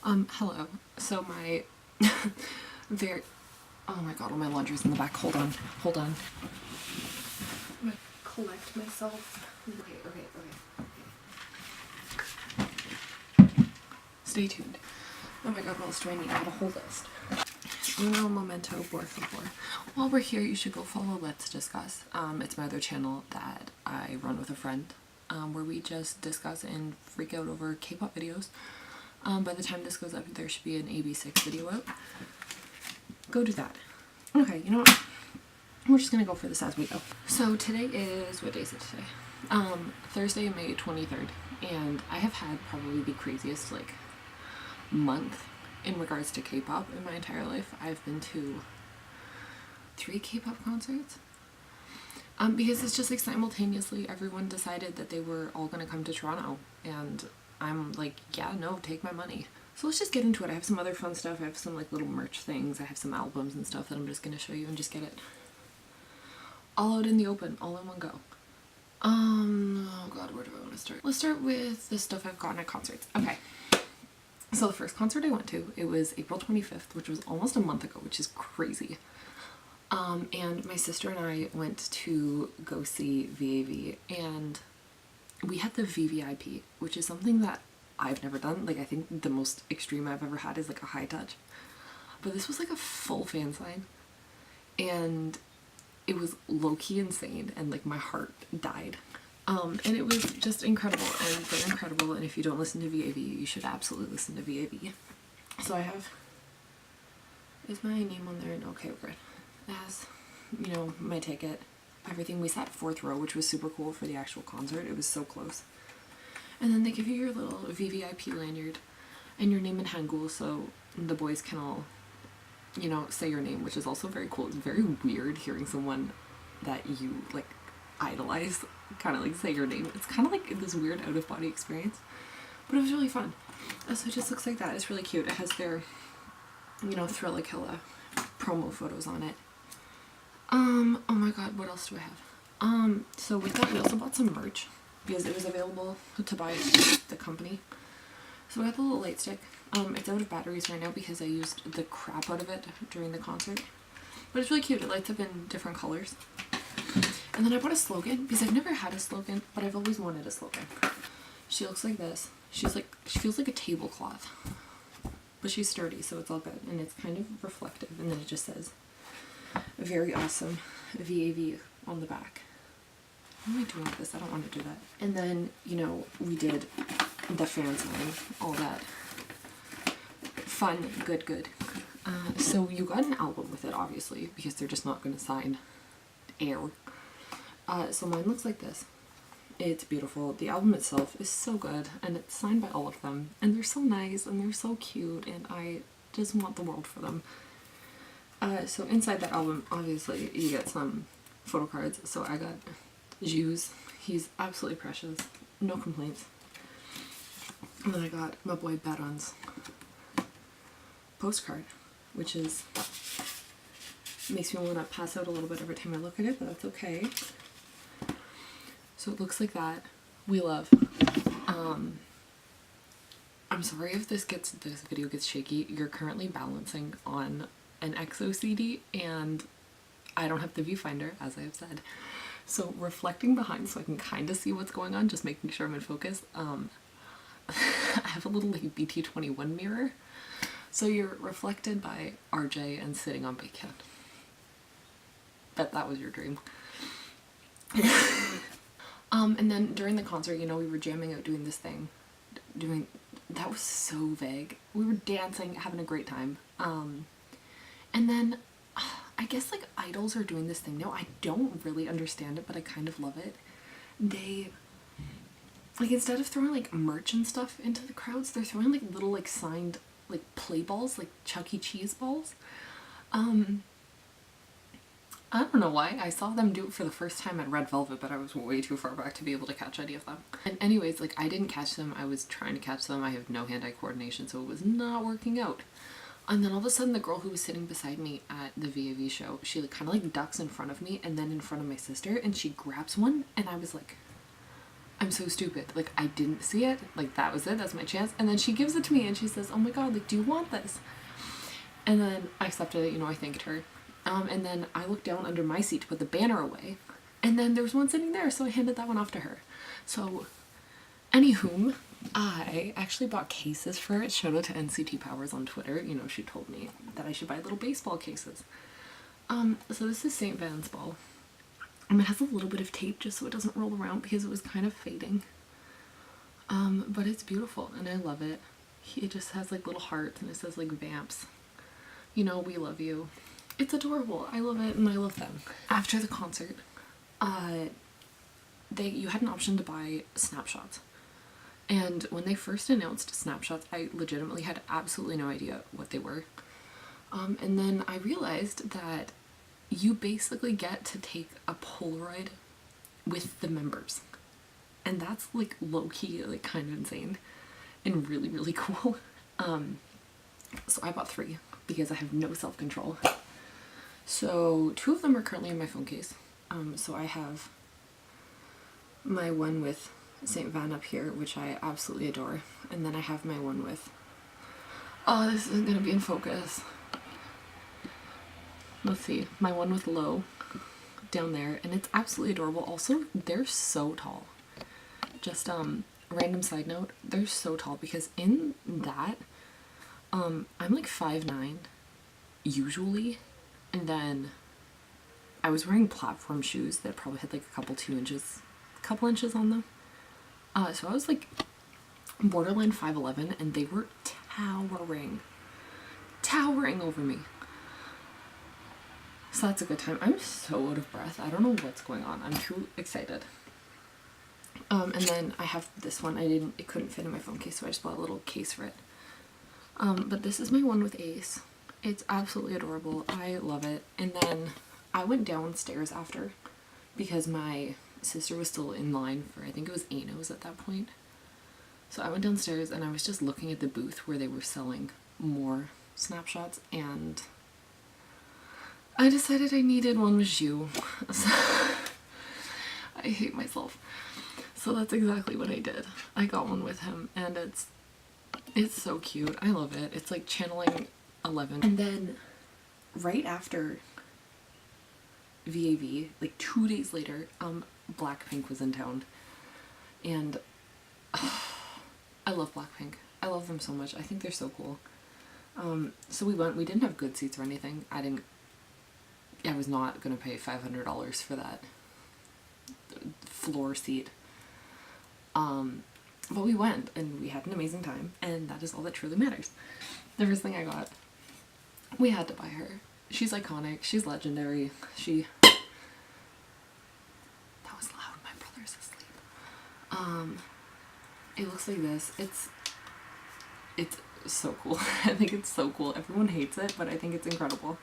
Hello. So my very, oh my god, all my laundry's in the back. Hold on. I'm gonna collect myself. Okay. Stay tuned. Oh my god, what else do I need? I have a whole list. Uno momento, por favor. While we're here, you should go follow Let's Discuss. It's my other channel that I run with a friend, where we just discuss and freak out over K-pop videos. By the time this goes up, there should be an AB6 video out. Go do that. Okay, you know what? We're just gonna go for this as we go. So today is, what day is it today? Thursday, May 23rd, and I have had probably the craziest month in regards to K-pop in my entire life. I've been to 3 K-pop concerts. Because it's just simultaneously everyone decided that they were all gonna come to Toronto, and I'm like, yeah, no, take my money. So let's just get into it. I have some other fun stuff. I have some little merch things. I have some albums and stuff that I'm just gonna show you and just get it all out in the open, all in one go. Oh god, where do I want to start? Let's start with the stuff I've gotten at concerts. Okay. So the first concert I went to, it was April 25th, which was almost a month ago, which is crazy. And my sister and I went to go see VAV, and we had the VVIP, which is something that I've never done. I think the most extreme I've ever had is a high touch. But this was a full fan sign, and it was low-key insane, and my heart died. And it was just incredible, and they're incredible, and if you don't listen to VAV, you should absolutely listen to VAV. So I have, is my name on there? Okay, we're good. It has, my ticket, everything. We sat 4th row, which was super cool for the actual concert. It was so close. And then they give you your little VVIP lanyard and your name in Hangul, so the boys can all, say your name, which is also very cool. It's very weird hearing someone that you idolize kind of say your name. It's kind of this weird out-of-body experience, but it was really fun. So it just looks like that. It's really cute. It has their, Thrillakilla promo photos on it. Oh my god, what else do I have? So with that, we also bought some merch because it was available to buy at the company. So we got the little light stick. It's out of batteries right now because I used the crap out of it during the concert. But it's really cute. It lights up in different colors. And then I bought a slogan because I've never had a slogan, but I've always wanted a slogan. She looks like this. She feels like a tablecloth, but she's sturdy, so it's all good. And it's kind of reflective. And then it just says, very awesome, VAV on the back. What am I doing with this? I don't want to do that. And then, we did the fan sign, all that fun, good. So you got an album with it, obviously, because they're just not going to sign air. So mine looks like this. It's beautiful. The album itself is so good, and it's signed by all of them, and they're so nice, and they're so cute, and I just want the world for them. So inside that album, obviously, you get some photo cards. So I got Jungwoo. He's absolutely precious. No complaints. And then I got my boy Baron's postcard, which makes me want to pass out a little bit every time I look at it, but that's okay. So it looks like that. We love. I'm sorry if this video gets shaky. You're currently balancing on an EXO CD, and I don't have the viewfinder, as I have said. So reflecting behind so I can kind of see what's going on, just making sure I'm in focus. I have a little BT21 mirror. So you're reflected by RJ and sitting on bacon. Bet that was your dream. And then during the concert, we were jamming out doing this thing. That was so vague. We were dancing, having a great time. And then I guess idols are doing this thing now. I don't really understand it, but I kind of love it. They instead of throwing merch and stuff into the crowds, they're throwing little signed play balls, Chuck E. Cheese balls. I don't know why. I saw them do it for the first time at Red Velvet, but I was way too far back to be able to catch any of them. And anyways, I didn't catch them. I was trying to catch them. I have no hand-eye coordination, so it was not working out. And then all of a sudden, the girl who was sitting beside me at the VAV show, she kind of ducks in front of me and then in front of my sister, and she grabs one, and I was like, I'm so stupid. Like, I didn't see it. Like, that was it. That's my chance. And then she gives it to me and she says, oh my god, like, do you want this? And then I accepted it, you know, I thanked her. And then I looked down under my seat to put the banner away. And then there was one sitting there, so I handed that one off to her. So, anywhom, I actually bought cases for it. Shout out to NCT Powers on Twitter. You know, she told me that I should buy little baseball cases. So this is St. Van's ball. It has a little bit of tape just so it doesn't roll around because it was kind of fading. But it's beautiful and I love it. It just has like little hearts and it says like vamps. You know, we love you. It's adorable. I love it and I love them. After the concert, you had an option to buy snapshots. And when they first announced snapshots, I legitimately had absolutely no idea what they were. And then I realized that you basically get to take a Polaroid with the members. And that's like low-key, like kind of insane and really, really cool. So I bought 3 because I have no self-control. So 2 of them are currently in my phone case. So I have my one with St. Van up here, which I absolutely adore. And then I have my one with, oh, this isn't going to be in focus. Let's see, my one with Low down there, and it's absolutely adorable. Also, they're so tall. Just random side note, they're so tall because in that, I'm like 5'9" usually, and then I was wearing platform shoes that probably had like a couple inches on them. So I was like borderline 5'11", and they were towering over me. So that's a good time. I'm so out of breath. I don't know what's going on. I'm too excited. And then I have this one. It couldn't fit in my phone case, so I just bought a little case for it. But this is my one with Ace. It's absolutely adorable. I love it. And then I went downstairs after because my sister was still in line for, I think it was Ano's at that point. So I went downstairs and I was just looking at the booth where they were selling more snapshots, and I decided I needed one with Zhu. So I hate myself. So that's exactly what I did. I got one with him and it's so cute. I love it. It's like channeling 11. And then right after VAV, like 2 days later, BLACKPINK was in town. And I love BLACKPINK. I love them so much. I think they're so cool. So we went. We didn't have good seats or anything. I was not gonna pay $500 for that floor seat. But we went and we had an amazing time, and that is all that truly matters. The first thing I got, we had to buy her. She's iconic. She's legendary. That was loud. My brother's asleep. It looks like this. It's so cool. I think it's so cool. Everyone hates it, but I think it's incredible.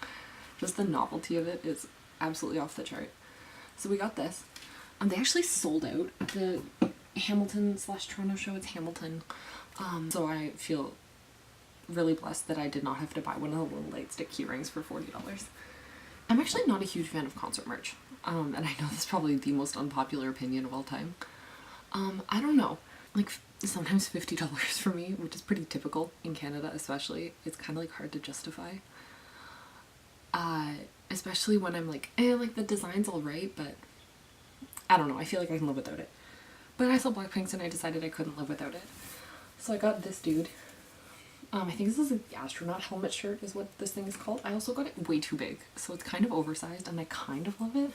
Just the novelty of it is absolutely off the chart. So we got this. They actually sold out at the Hamilton/Toronto show. It's Hamilton. So I feel really blessed that I did not have to buy one of the little light stick key rings for $40. I'm actually not a huge fan of concert merch. And I know this is probably the most unpopular opinion of all time. I don't know. Like, sometimes $50 for me, which is pretty typical in Canada especially. It's kind of like hard to justify. Especially when I'm like, like the design's alright, but I don't know, I feel like I can live without it. But I saw BLACKPINK's and I decided I couldn't live without it. So I got this dude. I think this is an astronaut helmet shirt is what this thing is called. I also got it way too big, so it's kind of oversized and I kind of love it.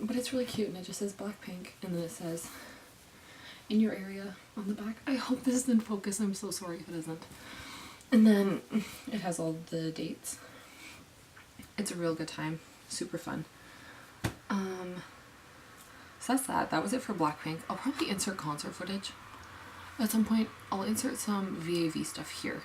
But it's really cute and it just says BLACKPINK and then it says, in your area on the back. I hope this is in focus, I'm so sorry if it isn't. And then it has all the dates. It's a real good time. Super fun. So that's that. That was it for BLACKPINK. I'll probably insert concert footage at some point. I'll insert some VAV stuff here.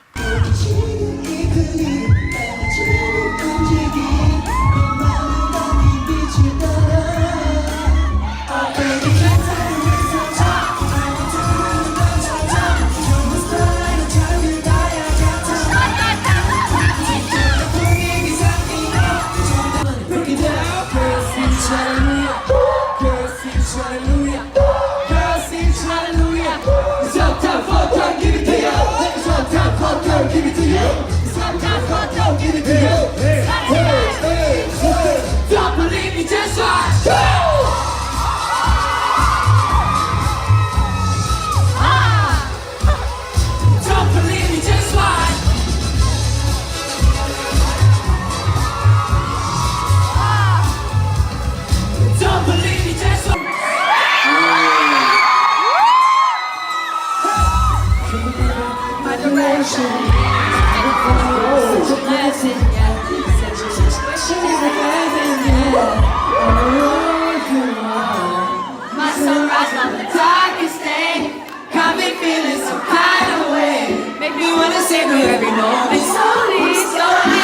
Hallelujah. direction. Such a blessing, yeah. Such a situation is like heaven, yeah. Oh, you are my sunrise on the darkest day. Got me feeling some kind of way. Make me wanna savor every moment. Slowly, slowly.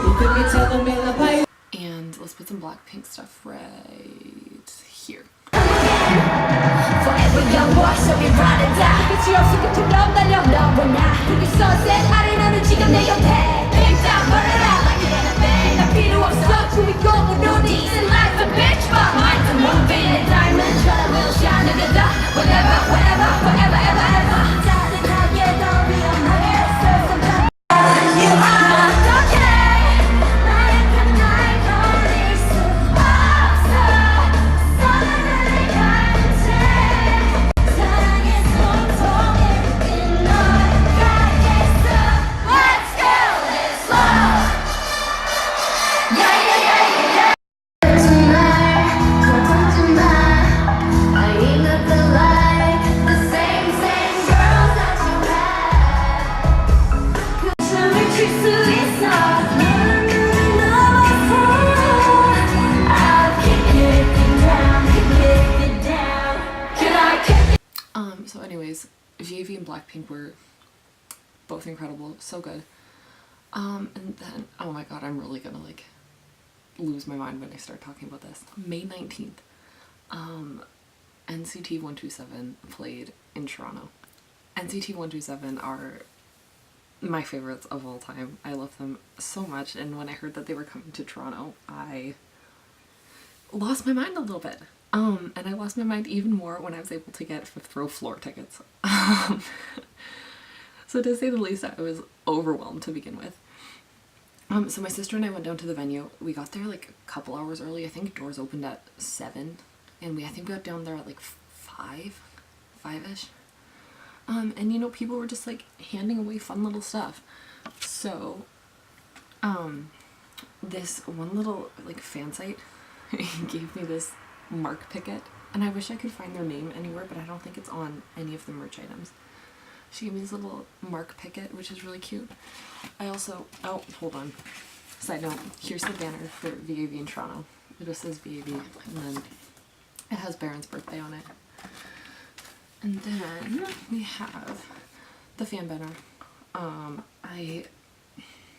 You could be telling me the way. And let's put some Blackpink stuff right here. Forever young boy, so we ride and die. 끝이 없어 끝처럼 달려 너와 나. 붉은 sunset 아래 너는 지금 내 옆에. Big down, burn it out like it ain't a thing. 난 필요 없어 주인공으로 This is life a bitch, my mind's a movie. 내 diamond, try will shine together. Whatever, wherever, forever, ever, ever. 따뜻하게 더 위험하게 sometimes you are okay. 나약한 날 버릴 수 없어. 사랑을 가는데 사랑의 손톱에 끈 널 가겠어. Let's go, let's love. Yeah, yeah, yeah, yeah, yeah. Tonight, don't I ain't nothing like the same girls that you had. 춤을 출 수 있어. 너를 넘어서. I'll kick it down, kick it down. Can I kick it? So anyways, VAV and Blackpink were both incredible, so good. And then, oh my god, I'm really gonna like lose my mind when I start talking about this. May 19th, NCT 127 played in Toronto. NCT 127 are my favorites of all time. I love them so much, and when I heard that they were coming to Toronto, I lost my mind a little bit. And I lost my mind even more when I was able to get fifth row floor tickets. So to say the least, I was overwhelmed to begin with. So my sister and I went down to the venue. We got there like a couple hours early. I think doors opened at 7, and I think we got down there at like 5-ish. And you know, people were just like handing away fun little stuff. So, this one little like fan site gave me this Mark Pickett, and I wish I could find their name anywhere, but I don't think it's on any of the merch items. She gave me this little Mark Pickett, which is really cute. I also, oh, hold on. Side note, here's the banner for VAV in Toronto. It just says VAV, and then it has Baron's birthday on it. And then we have the fan banner.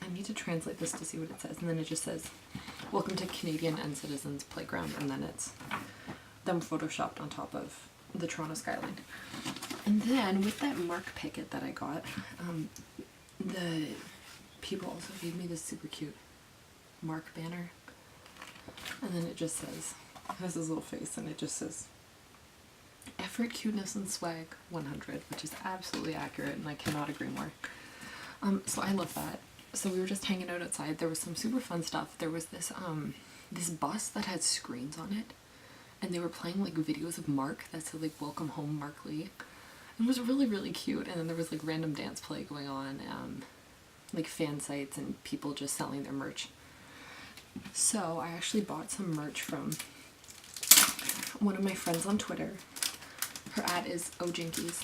I need to translate this to see what it says, and then it just says, "Welcome to Canadian and Citizens Playground," and then it's them photoshopped on top of the Toronto skyline. And then with that Mark Pickett that I got, the people also gave me this super cute Mark banner, and then it just says, it has this little face, and it just says, "Effort, cuteness, and swag 100," which is absolutely accurate, and I cannot agree more. So I love that. So we were just hanging out outside. There was some super fun stuff. There was this this bus that had screens on it, and they were playing like videos of Mark that said like "Welcome home, Mark Lee." It was really, really cute. And then there was like random dance play going on, like fan sites and people just selling their merch. So I actually bought some merch from one of my friends on Twitter. Her ad is Ojinkies.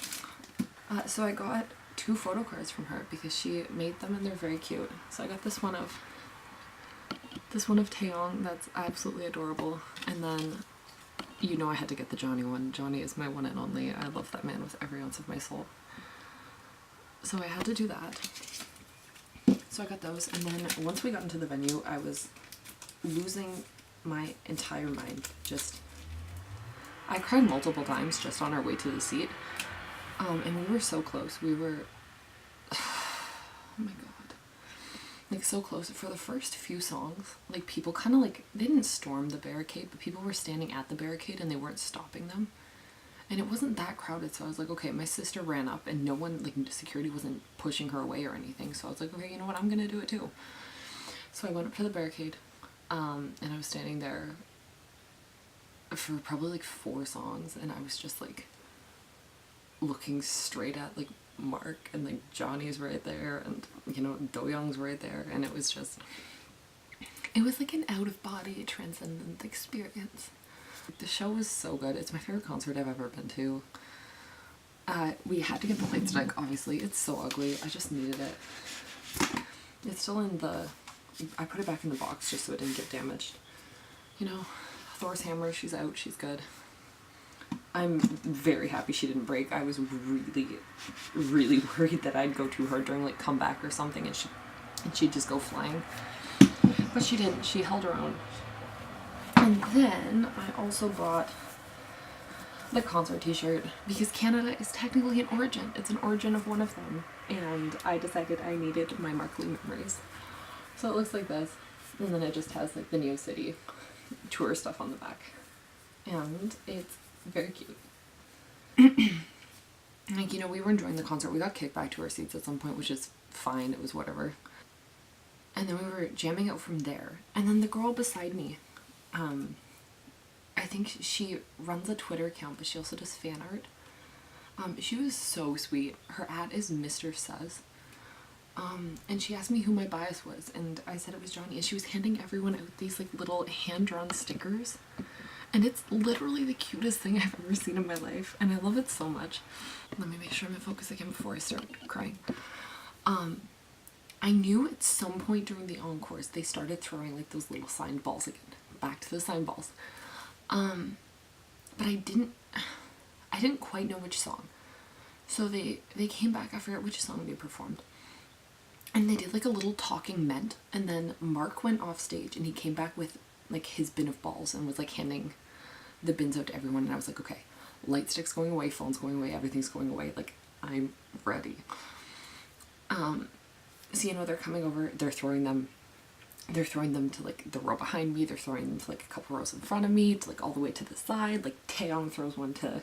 So I got 2 photo cards from her because she made them, and they're very cute. So I got this one of Taeyong that's absolutely adorable, and then you know I had to get the Johnny one. Johnny is my one and only. I love that man with every ounce of my soul. So I had to do that. So I got those, and then once we got into the venue, I was losing my entire mind. I cried multiple times just on our way to the seat. And we were so close. We were, oh my god, like so close. For the first few songs, like people kind of like, they didn't storm the barricade, but people were standing at the barricade and they weren't stopping them. And it wasn't that crowded, so I was like, okay, my sister ran up and no one, like security wasn't pushing her away or anything. So I was like, okay, you know what, I'm gonna do it too. So I went up to the barricade, and I was standing there for probably like 4 songs, and I was just like looking straight at like Mark, and like Johnny's right there, and you know Do-young's right there, and it was like an out-of-body transcendent experience. The show was so good. It's my favorite concert I've ever been to. We had to get the light stick, obviously. It's so ugly. I just needed it. It's still in the... I put it back in the box just so it didn't get damaged. You know, Thor's hammer, she's out, she's good. I'm very happy she didn't break. I was really, really worried that I'd go too hard during like comeback or something and she'd just go flying. But she didn't. She held her own. And then I also bought the concert t-shirt because Canada is technically an origin. It's an origin of one of them. And I decided I needed my Markley memories. So it looks like this. And then it just has like the Neo City tour stuff on the back. And it's very cute. Like, you know, we were enjoying the concert. We got kicked back to our seats at some point, which is fine. It was whatever. And then we were jamming out from there. And then the girl beside me, I think she runs a Twitter account, but she also does fan art. She was so sweet. Her ad is Mr. Says. And she asked me who my bias was, and I said it was Johnny, and she was handing everyone out these like little hand-drawn stickers. And it's literally the cutest thing I've ever seen in my life, and I love it so much. Let me make sure I'm in focus again before I start crying. I knew at some point during the encores they started throwing like those little signed balls again. Back to the signed balls. But I didn't quite know which song. So they came back, I forget which song they performed. And they did like a little talking ment, and then Mark went off stage and he came back with like his bin of balls and was like handing the bins out to everyone, and I was like, okay, light stick's going away, phone's going away, everything's going away, like I'm ready. So you know, they're coming over, they're throwing them to like the row behind me, they're throwing them to like a couple rows in front of me, to like all the way to the side, like Taeyong throws one to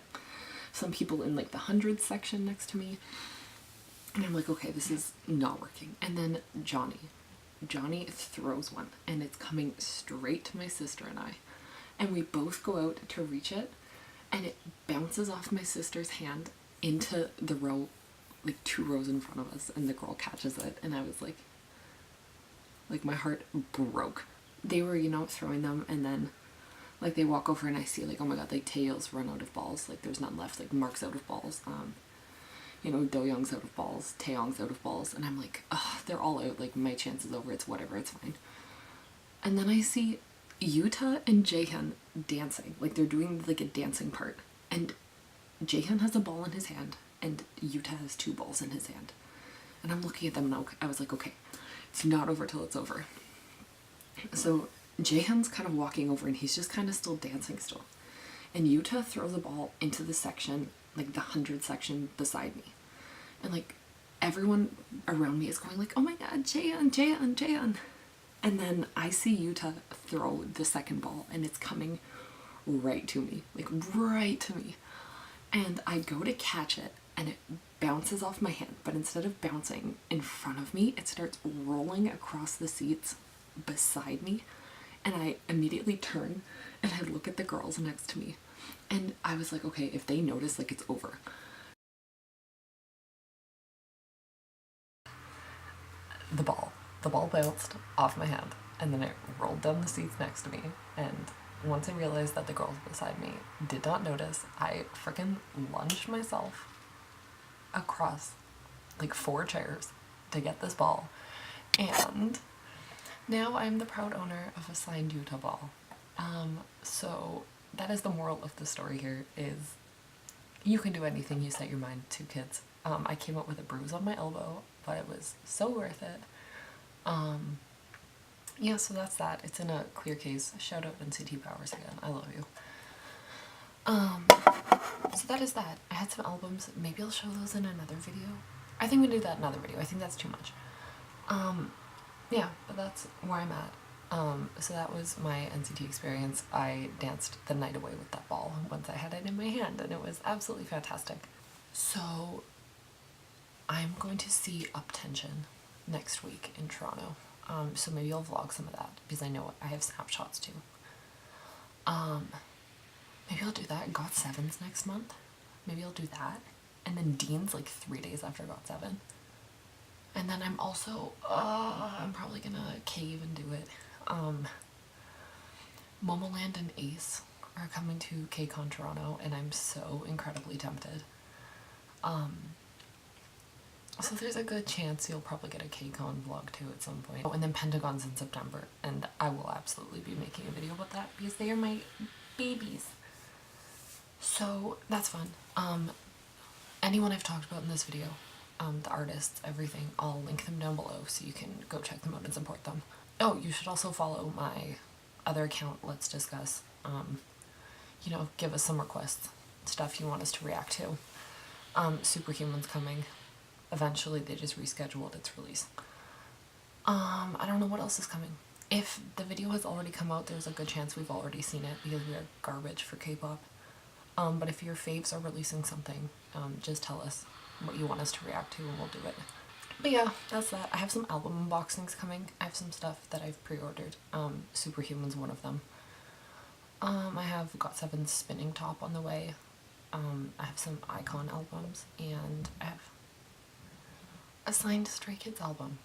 some people in like the hundreds section next to me. And I'm like, okay, this is not working. And then Johnny throws one, and it's coming straight to my sister and I. And we both go out to reach it, and it bounces off my sister's hand into the row, like 2 rows in front of us, and the girl catches it, and I was like my heart broke. They were, you know, throwing them, and then like they walk over and I see like, oh my god, like Taeyeon's run out of balls, like there's none left, like Mark's out of balls, you know, Do-young's out of balls, Taeyong's out of balls, and I'm like, ugh, they're all out, like my chance is over, it's whatever, it's fine. And then I see Yuta and Jaehyun dancing, like they're doing like a dancing part, and Jaehyun has a ball in his hand and Yuta has 2 balls in his hand, and I'm looking at them and I was like, okay, it's not over till it's over. So Jaehyun's kind of walking over and he's just kind of still dancing still, and Yuta throws a ball into the section, like the 100 section beside me, and like everyone around me is going like, oh my god, Jaehyun, Jaehyun, Jaehyun. And then I see Yuta throw the second ball, and it's coming right to me, like right to me. And I go to catch it, and it bounces off my hand, but instead of bouncing in front of me, it starts rolling across the seats beside me. And I immediately turn and I look at the girls next to me, and I was like, okay, if they notice, like, it's over. The ball bounced off my hand, and then it rolled down the seats next to me, and once I realized that the girls beside me did not notice, I freaking lunged myself across like 4 chairs to get this ball, and now I'm the proud owner of a signed Yuta ball. So that is the moral of the story here, is you can do anything you set your mind to, kids. I came up with a bruise on my elbow, but it was so worth it. Yeah, so that's that. It's in a clear case. Shout out NCT Powers again. I love you. So that is that. I had some albums. Maybe I'll show those in another video. I think we do that in another video. I think that's too much. Yeah, but that's where I'm at. So that was my NCT experience. I danced the night away with that ball once I had it in my hand, and it was absolutely fantastic. So I'm going to see Uptension next week in Toronto. So maybe I'll vlog some of that, because I know I have snapshots too. Maybe I'll do that. GOT7's next month. Maybe I'll do that. And then Dean's like 3 days after GOT7. And then I'm also, I'm probably gonna cave and do it. Momoland and Ace are coming to KCON Toronto, and I'm so incredibly tempted. So there's a good chance you'll probably get a KCON vlog too at some point. Oh, and then Pentagon's in September, and I will absolutely be making a video about that because they are my babies. So that's fun. Anyone I've talked about in this video, the artists, everything, I'll link them down below so you can go check them out and support them. Oh, you should also follow my other account, Let's Discuss. You know, give us some requests, stuff you want us to react to. Superhuman's coming. Eventually, they just rescheduled its release. I don't know what else is coming. If the video has already come out, there's a good chance we've already seen it because we are garbage for K-pop. But if your faves are releasing something, just tell us what you want us to react to and we'll do it. But yeah, that's that. I have some album unboxings coming. I have some stuff that I've pre-ordered. Superhuman's one of them. I have GOT7's Spinning Top on the way. I have some Icon albums, and I have a signed Stray Kids album.